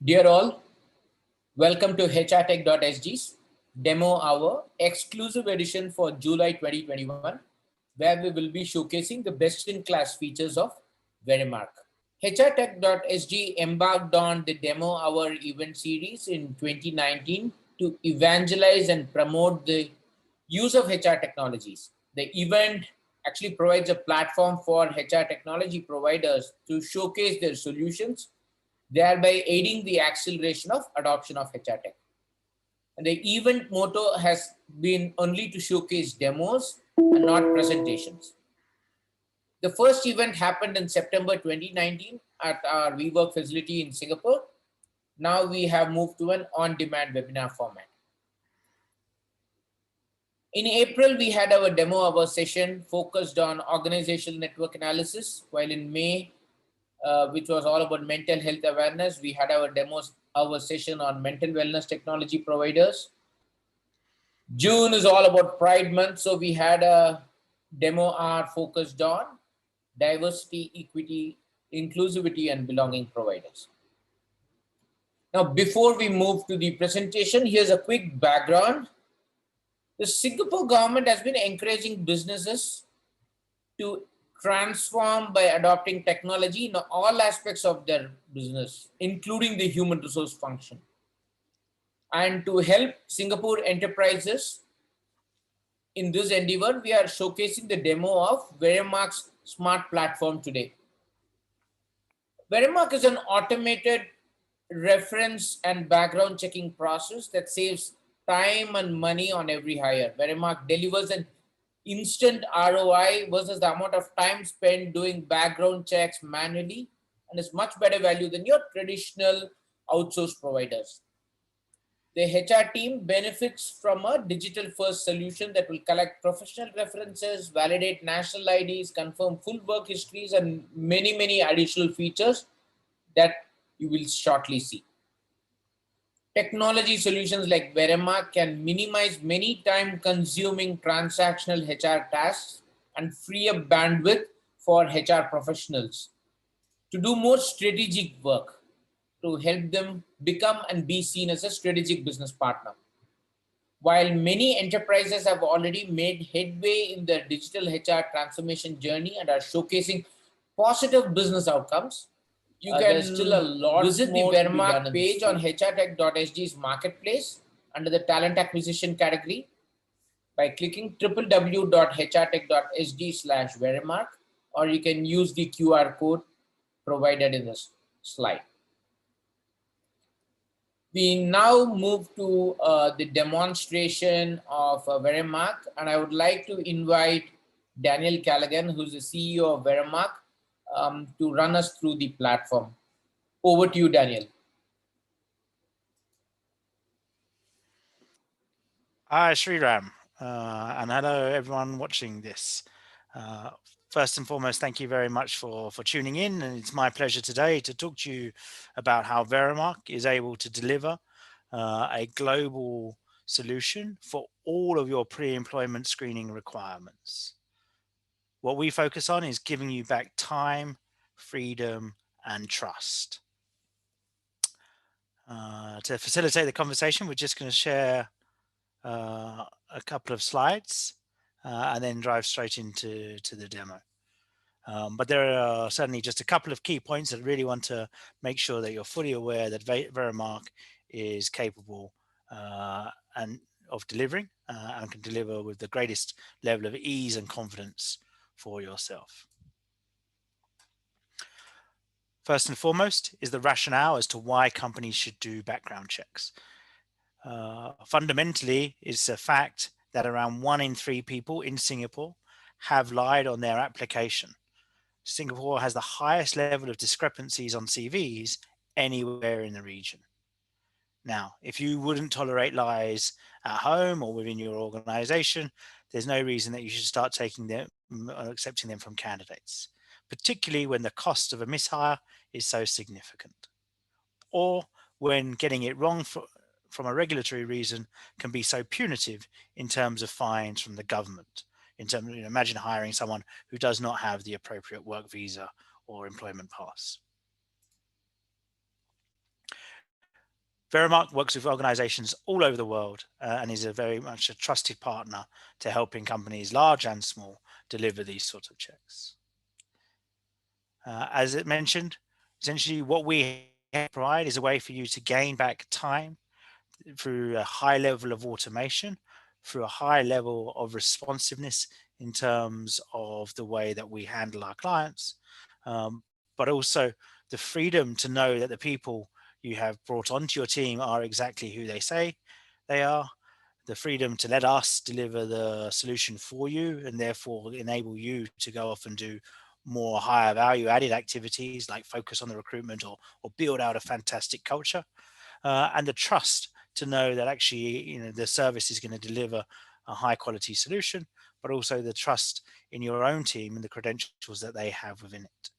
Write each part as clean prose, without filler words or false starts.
Dear all, welcome to hrtech.sg's demo hour exclusive edition for July 2021, where we will be showcasing the best-in-class features of Veremark. hrtech.sg embarked on the demo hour event series in 2019 to evangelize and promote the use of HR technologies. The event actually provides a platform for HR technology providers to showcase their solutions, thereby aiding the acceleration of adoption of HR tech. And the event motto has been only to showcase demos and not presentations. The first event happened in September 2019 at our WeWork facility in Singapore. Now we have moved to an on-demand webinar format. In April, we had our demo hour session focused on organizational network analysis, while in May, which was all about mental health awareness, we had our session on mental wellness technology providers. June is all about Pride Month, so we had a demo hour focused on diversity, equity, inclusivity, and belonging providers. Now, before we move to the presentation, here's a quick background. The Singapore government has been encouraging businesses to transform by adopting technology in all aspects of their business, including the human resource function. And to help Singapore enterprises in this endeavor, we are showcasing the demo of Veremark's smart platform today. Veremark is an automated reference and background checking process that saves time and money on every hire. Veremark delivers an instant ROI versus the amount of time spent doing background checks manually, and is much better value than your traditional outsourced providers. The HR team benefits from a digital-first solution that will collect professional references, validate national IDs, confirm full work histories, and many additional features that you will shortly see. Technology solutions like Veremark can minimize many time-consuming transactional HR tasks and free up bandwidth for HR professionals to do more strategic work, to help them become and be seen as a strategic business partner. While many enterprises have already made headway in their digital HR transformation journey and are showcasing positive business outcomes, you can still a lot visit the Veremark page on hrtech.sg's marketplace under the talent acquisition category by clicking www.hrtech.sg/Veremark, or you can use the QR code provided in this slide. We now move to the demonstration of Veremark, and I would like to invite Daniel Callaghan, who's the CEO of Veremark, to run us through the platform. Over to you, Daniel. Hi, Sriram, and hello everyone watching this. First and foremost, thank you very much for tuning in, and it's my pleasure today to talk to you about how Veremark is able to deliver a global solution for all of your pre-employment screening requirements. What we focus on is giving you back time, freedom, and trust. To facilitate the conversation, we're just going to share a couple of slides and then drive straight into the demo. But there are certainly just a couple of key points that I really want to make sure that you're fully aware that Veremark is capable and of delivering and can deliver with the greatest level of ease and confidence for yourself. First and foremost is the rationale as to why companies should do background checks. Fundamentally, it's a fact that around 1 in 3 people in Singapore have lied on their application. Singapore has the highest level of discrepancies on CVs anywhere in the region. Now, if you wouldn't tolerate lies at home or within your organization, there's no reason that you should start taking them or accepting them from candidates, particularly when the cost of a mishire is so significant, or when getting it wrong from a regulatory reason can be so punitive in terms of fines from the government. In terms of, imagine hiring someone who does not have the appropriate work visa or employment pass. Veremark works with organizations all over the world and is a very much a trusted partner to helping companies large and small deliver these sorts of checks. As it mentioned, essentially what we provide is a way for you to gain back time through a high level of automation, through a high level of responsiveness in terms of the way that we handle our clients, but also the freedom to know that the people you have brought onto your team are exactly who they say they are, the freedom to let us deliver the solution for you and therefore enable you to go off and do more higher value added activities like focus on the recruitment or build out a fantastic culture, and the trust to know that actually the service is going to deliver a high quality solution, but also the trust in your own team and the credentials that they have within it.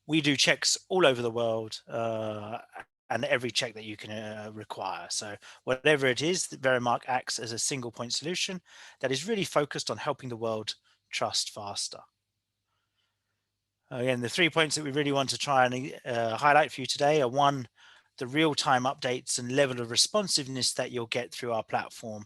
We do checks all over the world, and every check that you can require. So whatever it is, Veremark acts as a single point solution that is really focused on helping the world trust faster. Again, the 3 points that we really want to try and highlight for you today are: one, the real-time updates and level of responsiveness that you'll get through our platform,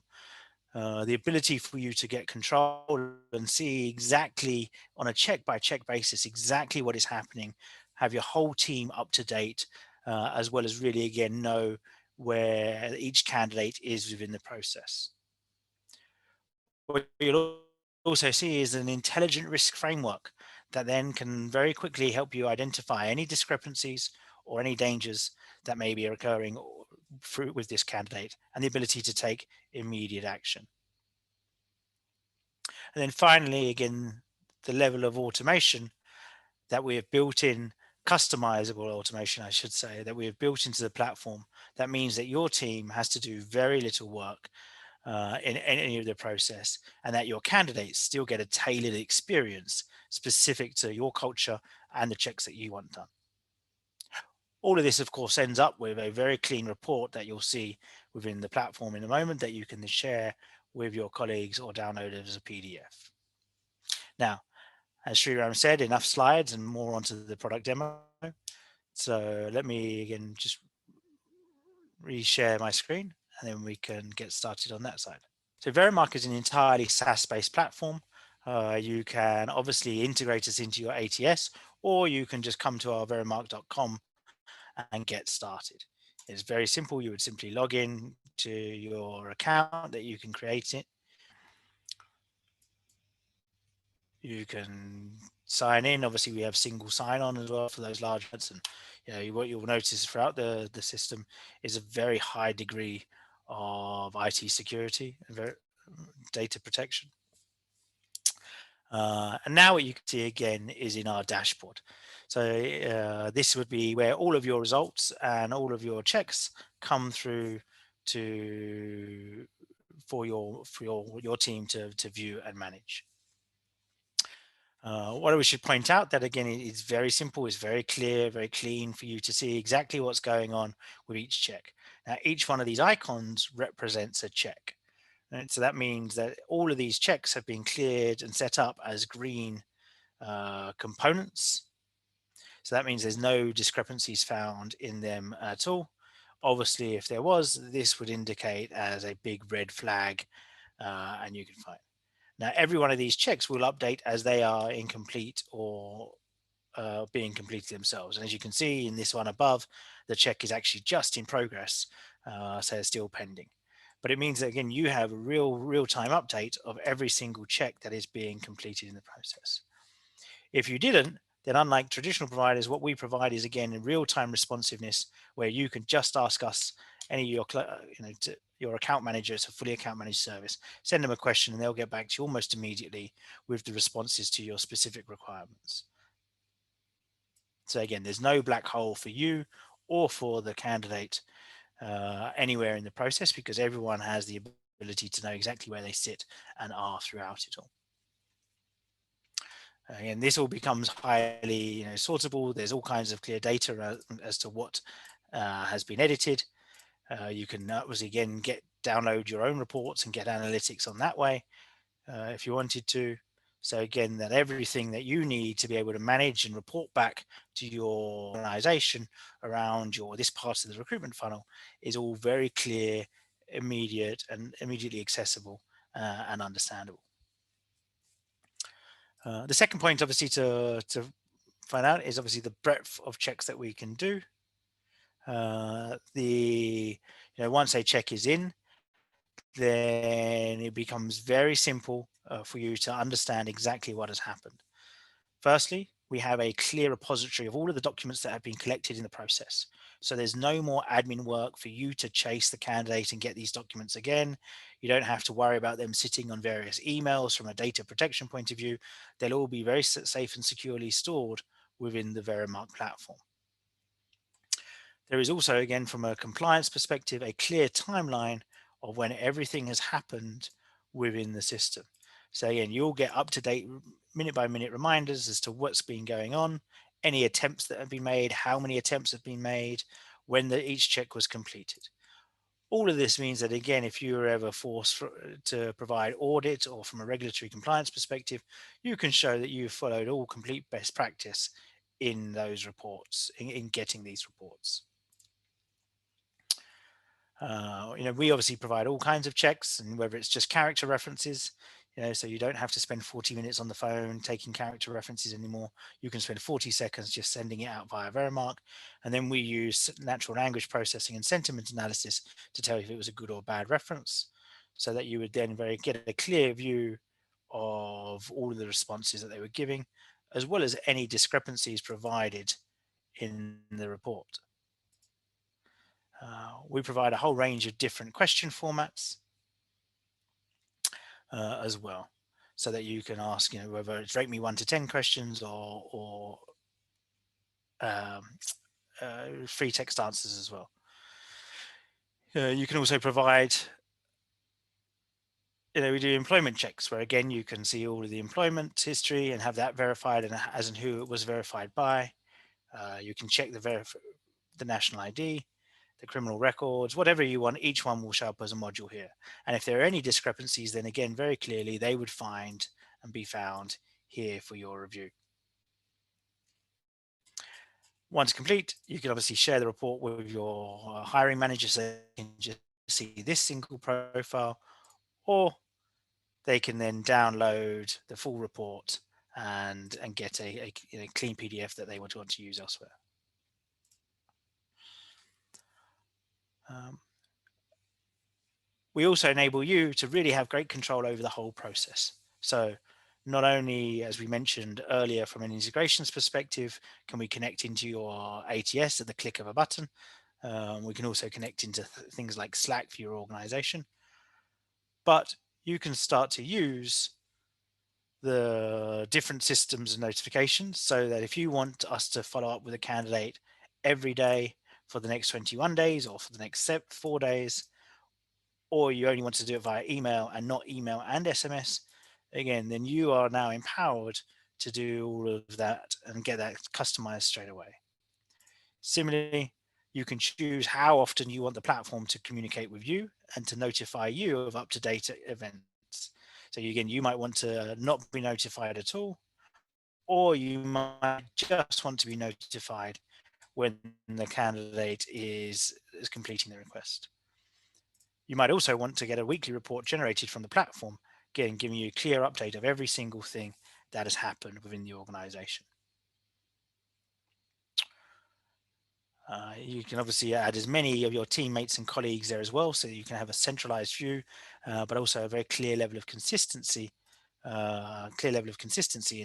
the ability for you to get control and see exactly on a check-by-check basis exactly what is happening, have your whole team up to date, as well as really, again, know where each candidate is within the process. What you'll also see is an intelligent risk framework that then can very quickly help you identify any discrepancies or any dangers that may be occurring with this candidate, and the ability to take immediate action. And then finally, again, the level of automation that we have built in, customizable automation, I should say, that we have built into the platform. That means that your team has to do very little work in any of the process, and that your candidates still get a tailored experience specific to your culture and the checks that you want done. All of this, of course, ends up with a very clean report that you'll see within the platform in a moment that you can share with your colleagues or download it as a PDF. Now, as Sriram said, enough slides and more onto the product demo. So let me again just reshare my screen and then we can get started on that side. So Veremark is an entirely SaaS-based platform. You can obviously integrate us into your ATS, or you can just come to our veremark.com and get started. It's very simple. You would simply log in to your account that you can create it. You can sign in. Obviously, we have single sign-on as well for those large ones. And what you'll notice throughout the system is a very high degree of IT security and data protection. And now what you can see again is in our dashboard. So this would be where all of your results and all of your checks come through to for your team to view and manage. What we should point out that again, it's very simple, it's very clear, very clean for you to see exactly what's going on with each check. Now, each one of these icons represents a check. Right? So that means that all of these checks have been cleared and set up as green components. So that means there's no discrepancies found in them at all. Obviously, if there was, this would indicate as a big red flag, and you can find. Now, every one of these checks will update as they are incomplete or being completed themselves. And as you can see in this one above, the check is actually just in progress, so it's still pending. But it means that, again, you have a real-time update of every single check that is being completed in the process. If you didn't, then unlike traditional providers, what we provide is, again, a real-time responsiveness where you can just ask us, any of your, your account manager, it's a fully account managed service, send them a question and they'll get back to you almost immediately with the responses to your specific requirements. So again, there's no black hole for you or for the candidate anywhere in the process, because everyone has the ability to know exactly where they sit and are throughout it all. And this all becomes highly sortable. There's all kinds of clear data as to what has been edited. You can obviously again download your own reports and get analytics on that way if you wanted to. So again, that everything that you need to be able to manage and report back to your organization around your this part of the recruitment funnel is all very clear, immediate, and immediately accessible and understandable. The second point, obviously, to find out is obviously the breadth of checks that we can do. Once a check is in, then it becomes very simple for you to understand exactly what has happened. Firstly, we have a clear repository of all of the documents that have been collected in the process. So there's no more admin work for you to chase the candidate and get these documents again. You don't have to worry about them sitting on various emails from a data protection point of view. They'll all be very safe and securely stored within the Veremark platform. There is also, again, from a compliance perspective, a clear timeline of when everything has happened within the system. So again, you'll get up-to-date minute by minute reminders as to what's been going on, any attempts that have been made, how many attempts have been made, when each check was completed. All of this means that, again, if you are ever forced to provide audit or from a regulatory compliance perspective, you can show that you've followed all complete best practice in those reports, in getting these reports. We obviously provide all kinds of checks, and whether it's just character references, so you don't have to spend 40 minutes on the phone taking character references anymore. You can spend 40 seconds just sending it out via Veremark, and then we use natural language processing and sentiment analysis to tell you if it was a good or bad reference, so that you would then get a clear view of all of the responses that they were giving, as well as any discrepancies provided in the report. We provide a whole range of different question formats as well, so that you can ask, whether it's rate me 1 to 10 questions or um, free text answers as well. You can also provide, we do employment checks where, again, you can see all of the employment history and have that verified and as and who it was verified by. You can check the national ID, the criminal records, whatever you want. Each one will show up as a module here. And if there are any discrepancies, then again, very clearly, they would find and be found here for your review. Once complete, you can obviously share the report with your hiring manager so they can just see this single profile, or they can then download the full report and get a clean PDF that they want to use elsewhere. We also enable you to really have great control over the whole process. So not only, as we mentioned earlier, from an integrations perspective, can we connect into your ATS at the click of a button. We can also connect into things like Slack for your organization. But you can start to use the different systems and notifications so that if you want us to follow up with a candidate every day for the next 21 days or for the next 4 days, or you only want to do it via email and not email and SMS, again, then you are now empowered to do all of that and get that customized straight away. Similarly, you can choose how often you want the platform to communicate with you and to notify you of up-to-date events. So again, you might want to not be notified at all, or you might just want to be notified when the candidate is completing the request. You might also want to get a weekly report generated from the platform, again, giving you a clear update of every single thing that has happened within the organization. You can obviously add as many of your teammates and colleagues there as well, so you can have a centralized view, but also a very clear level of consistency, in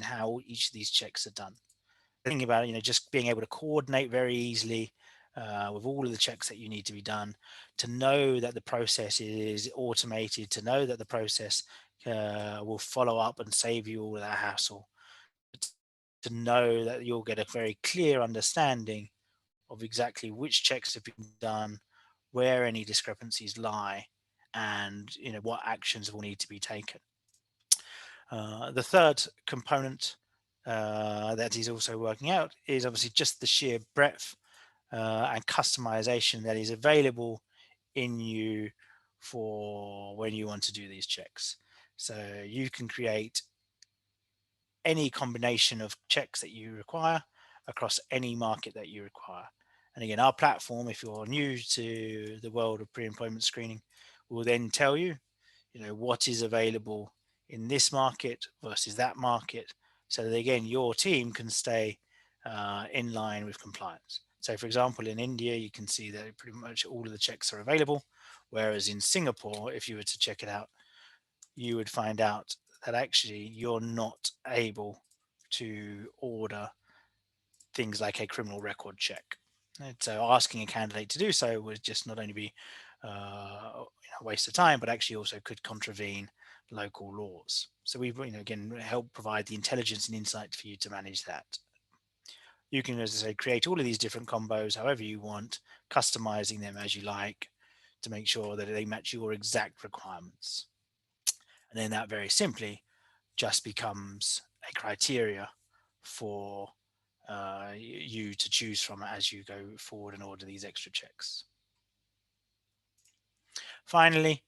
how each of these checks are done. Thinking about it, just being able to coordinate very easily with all of the checks that you need to be done, to know that the process is automated, to know that the process will follow up and save you all of that hassle, to know that you'll get a very clear understanding of exactly which checks have been done, where any discrepancies lie, and what actions will need to be taken. The third component that he's also working out is obviously just the sheer breadth and customization that is available in you for when you want to do these checks. So you can create any combination of checks that you require across any market that you require. And again, our platform, if you're new to the world of pre-employment screening, will then tell you, what is available in this market versus that market, so that again, your team can stay in line with compliance. So for example, in India, you can see that pretty much all of the checks are available. Whereas in Singapore, if you were to check it out, you would find out that actually you're not able to order things like a criminal record check. And so asking a candidate to do so would just not only be a waste of time, but actually also could contravene local laws. So we, again, help provide the intelligence and insight for you to manage that. You can, as I say, create all of these different combos however you want, customizing them as you like to make sure that they match your exact requirements. And then that very simply just becomes a criteria for you to choose from as you go forward and order these extra checks. Finally,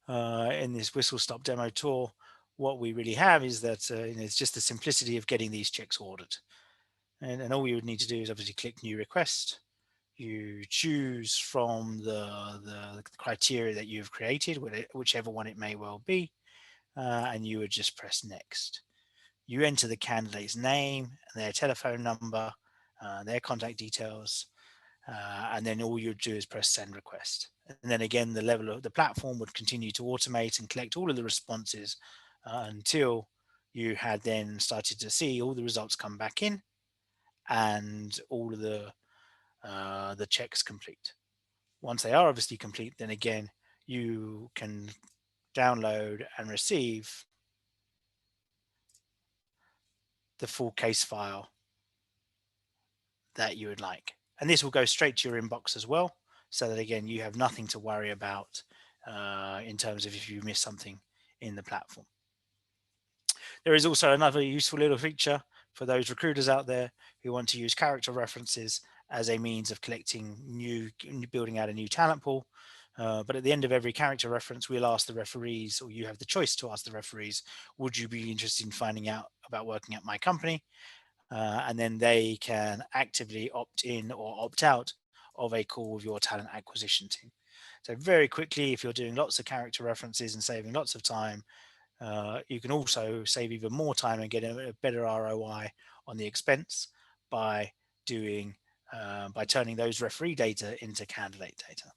in this whistle stop demo tour, what we really have is that it's just the simplicity of getting these checks ordered. And all you would need to do is obviously click new request. You choose from the criteria that you've created, whichever one it may well be, and you would just press next. You enter the candidate's name and their telephone number, their contact details, and then all you do is press send request. And then again, the level of the platform would continue to automate and collect all of the responses until you had then started to see all the results come back in and all of the checks complete. Once they are obviously complete, then again, you can download and receive the full case file that you would like. And this will go straight to your inbox as well, so that again, you have nothing to worry about in terms of if you miss something in the platform. There is also another useful little feature for those recruiters out there who want to use character references as a means of building out a new talent pool. But at the end of every character reference, we'll ask the referees, or you have the choice to ask the referees, would you be interested in finding out about working at my company? And then they can actively opt in or opt out of a call with your talent acquisition team. So very quickly, if you're doing lots of character references and saving lots of time, you can also save even more time and get a better ROI on the expense by turning those referee data into candidate data.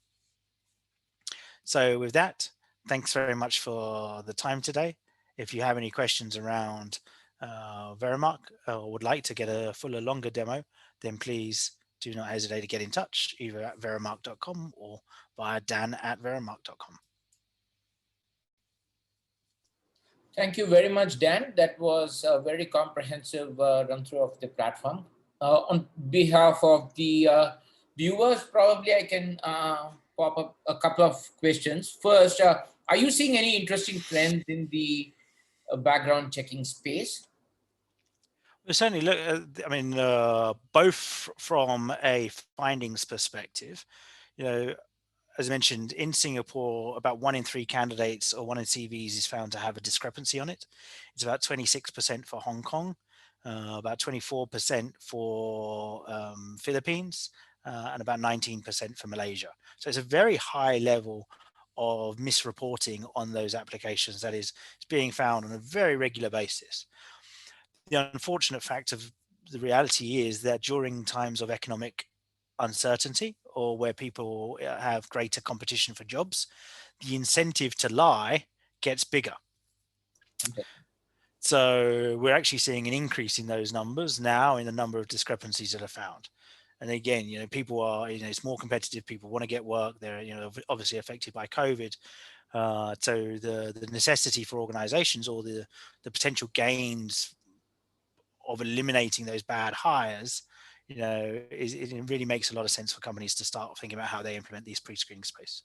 So with that, thanks very much for the time today. If you have any questions around Veremark or would like to get a fuller, longer demo, then please do not hesitate to get in touch, either at veremark.com or via dan@veremark.com. Thank you very much, Dan. That was a very comprehensive run through of the platform. On behalf of the viewers, probably I can pop up a couple of questions. First, are you seeing any interesting trends in the background checking space? We certainly look. Both from a findings perspective, as I mentioned, in Singapore, about 1 in 3 candidates or 1 in CVs is found to have a discrepancy on it. It's about 26% for Hong Kong, about 24% for Philippines, and about 19% for Malaysia. So it's a very high level of misreporting on those applications that is being found on a very regular basis. The unfortunate fact of the reality is that during times of economic uncertainty or where people have greater competition for jobs, the incentive to lie gets bigger. Okay. So we're actually seeing an increase in those numbers now in the number of discrepancies that are found. And again, people are, it's more competitive. People want to get work. They're, obviously affected by COVID. So the necessity for organizations or the potential gains of eliminating those bad hires, it really makes a lot of sense for companies to start thinking about how they implement these pre-screening space.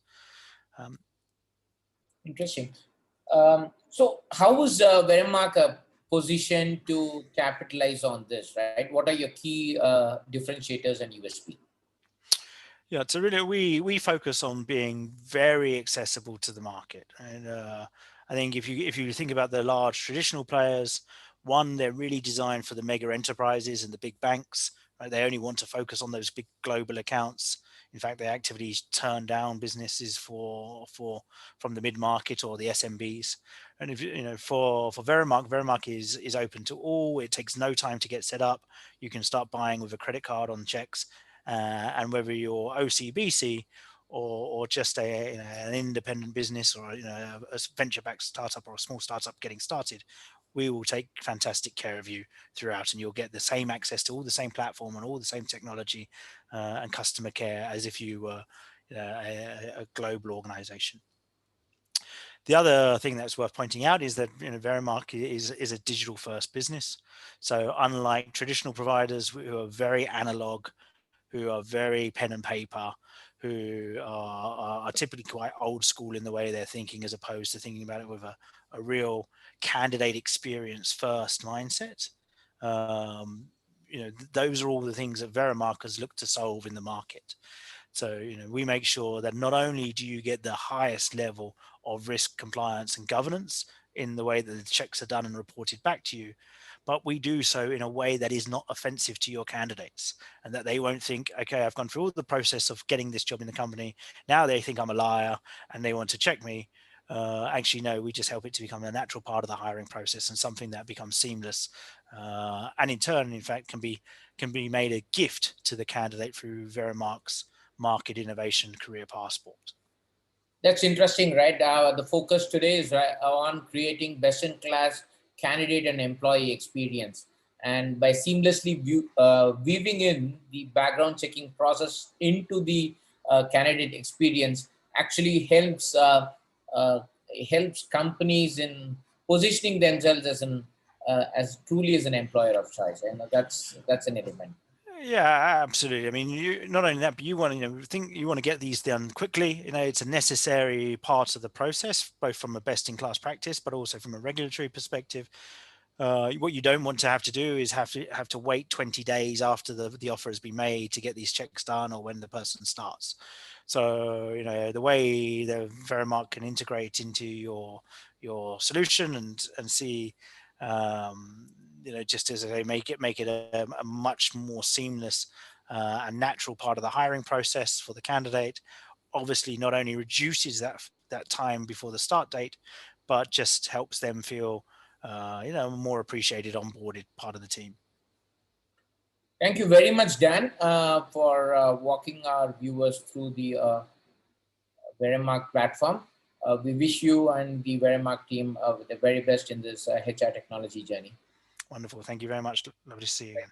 Interesting. So how was Veremark positioned to capitalize on this, right? What are your key differentiators and USP? Yeah, so really we focus on being very accessible to the market. And I think if you think about the large traditional players, One, they're really designed for the mega enterprises and the big banks. Right? They only want to focus on those big global accounts. In fact, they actively turn down businesses for from the mid market or the SMBs. And if for Veremark, Veremark is open to all. It takes no time to get set up. You can start buying with a credit card on checks, and whether you're OCBC or just an independent business or a venture-backed startup or a small startup getting started, we will take fantastic care of you throughout, and you'll get the same access to all the same platform and all the same technology and customer care as if you were a global organization. The other thing that's worth pointing out is that Veremark is a digital first business. So unlike traditional providers who are very analog, who are very pen and paper, who are typically quite old school in the way they're thinking, as opposed to thinking about it with a real candidate experience first mindset. Um, those are all the things that Veremarkers look to solve in the market. So, we make sure that not only do you get the highest level of risk compliance and governance in the way that the checks are done and reported back to you, but we do so in a way that is not offensive to your candidates, and that they won't think, okay, I've gone through all the process of getting this job in the company. Now they think I'm a liar and they want to check me. Actually, no, we just help it to become a natural part of the hiring process and something that becomes seamless, and in turn, in fact, can be made a gift to the candidate through Veremark's market innovation career passport. That's interesting, right? The focus today is right on creating best-in-class candidate and employee experience, and by seamlessly weaving in the background checking process into the candidate experience, actually uh, helps companies in positioning themselves as truly as an employer of choice. And that's an element. Yeah, absolutely. I mean, you not only that, but you want to think you want to get these done quickly. It's a necessary part of the process, both from a best-in-class practice, but also from a regulatory perspective. What you don't want to have to do is have to wait 20 days after the offer has been made to get these checks done, or when the person starts. So the way the Veremark can integrate into your solution and see, just as they make it a much more seamless and natural part of the hiring process for the candidate. Obviously, not only reduces that time before the start date, but just helps them feel more appreciated, onboarded part of the team. Thank you very much, Dan, for walking our viewers through the Veremark platform. We wish you and the Veremark team the very best in this HR technology journey. Wonderful. Thank you very much. Lovely to see you again.